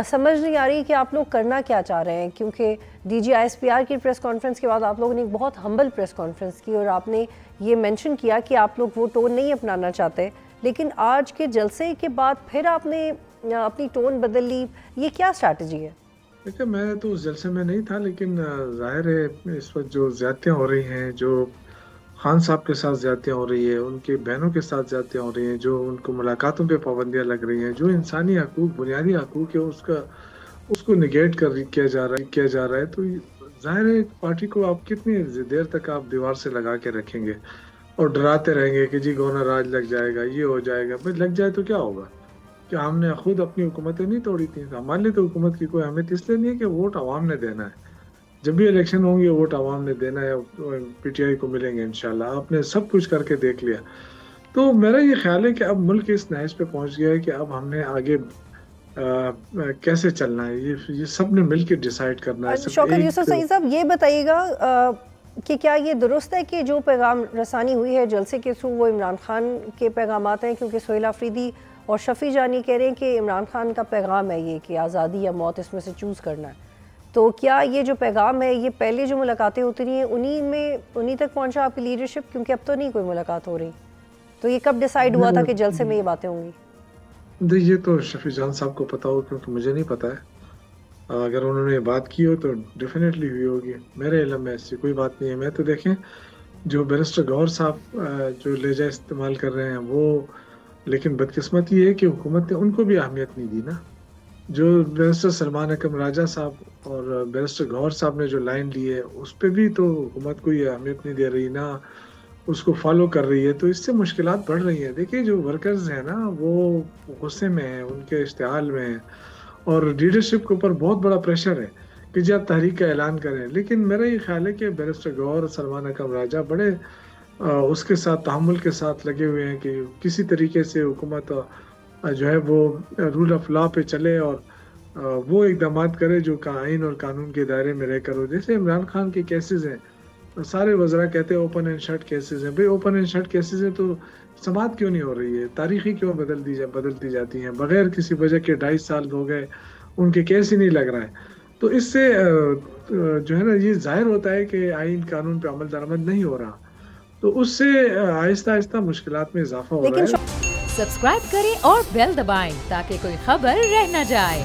سمجھ نہیں آ رہی کہ آپ لوگ کرنا کیا چاہ رہے ہیں، کیونکہ D G I S P R کی پریس کانفرنس کے بعد آپ لوگوں نے ایک بہت ہمبل پریس کانفرنس کی اور آپ نے یہ مینشن کیا کہ آپ لوگ وہ ٹون نہیں اپنانا چاہتے، لیکن آج کے جلسے کے بعد پھر آپ نے اپنی ٹون بدل لی، یہ کیا اسٹریٹجی ہے؟ دیکھیں، میں تو اس جلسے میں نہیں تھا، لیکن ظاہر ہے اس وقت جو زیادتیاں ہو رہی ہیں، جو خان صاحب کے ساتھ زیادتیاں ہو رہی ہیں، ان کے بہنوں کے ساتھ زیادتیاں ہو رہی ہیں، جو ان کو ملاقاتوں پہ پابندیاں لگ رہی ہیں، جو انسانی حقوق، بنیادی حقوق ہے اس کو نگیٹ کیا جا رہا ہے، تو ظاہر ہے پارٹی کو آپ کتنی دیر تک آپ دیوار سے لگا کے رکھیں گے اور ڈراتے رہیں گے کہ جی گورنر راج لگ جائے گا، یہ ہو جائے گا۔ بھائی لگ جائے تو کیا ہوگا؟ کہ ہم نے خود اپنی حکومتیں نہیں توڑی تھیں؟ ہمارے لیے تو حکومت کی کوئی اہمیت اس لیے نہیں ہے کہ ووٹ عوام نے دینا ہے۔ جب بھی الیکشن ہوں گے ووٹ عوام نے دینا ہے، پی ٹی آئی کو ملیں گے انشاءاللہ۔ آپ نے سب کچھ کر کے دیکھ لیا۔ تو میرا یہ خیال ہے کہ اب ملک اس نہج پہ پہنچ گیا ہے کہ اب ہم نے آگے کیسے چلنا ہے، یہ سب نے مل کے ڈیسائیڈ کرنا ہے۔ شوکت یوسف سعید صاحب، یہ بتائیے گا کہ کیا یہ درست ہے کہ جو پیغام رسانی ہوئی ہے جلسے کے تھرو وہ عمران خان کے پیغامات ہیں؟ کیونکہ سہیل آفریدی اور شفیع جانی کہہ رہے ہیں کہ عمران خان کا پیغام ہے یہ کہ آزادی یا موت اس میں سے چوز کرنا ہے، تو کیا یہ جو پیغام ہے یہ پہلے جو ملاقاتیں ہوتی رہی ہیں انہی تک پہنچا آپ کی لیڈرشپ؟ کیونکہ اب تو نہیں کوئی ملاقات ہو رہی، تو یہ کب ڈیسائیڈ ہوا تھا کہ جلسے میں یہ باتیں ہوں گی؟ یہ تو شفیع جان صاحب کو پتا ہو، کیونکہ مجھے نہیں پتا ہے۔ اگر انہوں نے بات کی ہو تو ڈیفینیٹلی ہوئی ہوگی، میرے علم میں ایسی کوئی بات نہیں ہے۔ میں تو دیکھیں جو بیرسٹر گوہر صاحب جو لہجہ استعمال کر رہے ہیں وہ، لیکن بدقسمتی یہ ہے کہ حکومت نے ان کو بھی اہمیت نہیں دی نا۔ جو بیرسٹر سلمان اکرم راجہ صاحب اور بیرسٹر گوہر صاحب نے جو لائن لی ہے اس پہ بھی تو حکومت کوئی اہمیت نہیں دے رہی، نہ اس کو فالو کر رہی ہے، تو اس سے مشکلات بڑھ رہی ہیں۔ دیکھیے جو ورکرز ہیں نا وہ غصے میں ہیں، ان کے اشتعال میں ہیں، اور لیڈرشپ کے اوپر بہت بڑا پریشر ہے کہ جی آپ تحریک کا اعلان کریں۔ لیکن میرا یہ خیال ہے کہ بیرسٹر گوہر اور سلمان اکرم راجہ بڑے اس کے ساتھ تحمل کے ساتھ لگے ہوئے ہیں کہ کسی طریقے سے حکومت جو ہے وہ رول آف لا پہ چلے اور وہ اقدامات کرے جو آئین اور قانون کے دائرے میں رہ کر ہو۔ جیسے عمران خان کے کیسز ہیں، سارے وزراء کہتے ہیں اوپن اینڈ شٹ کیسز ہیں۔ بھئی اوپن اینڈ شٹ کیسز ہیں تو سماعت کیوں نہیں ہو رہی ہے؟ تاریخی کیوں بدلتی جاتی ہیں بغیر کسی وجہ کے؟ 2.5 سال ہو گئے ان کے کیس ہی نہیں لگ رہا ہے۔ تو اس سے جو ہے نا یہ ظاہر ہوتا ہے کہ آئین قانون پہ عمل درآمد نہیں ہو رہا، تو اس سے آہستہ آہستہ مشکلات میں اضافہ ہو رہا ہے۔ سبسکرائب کریں اور بیل دبائیں تاکہ کوئی خبر رہ نہ جائے۔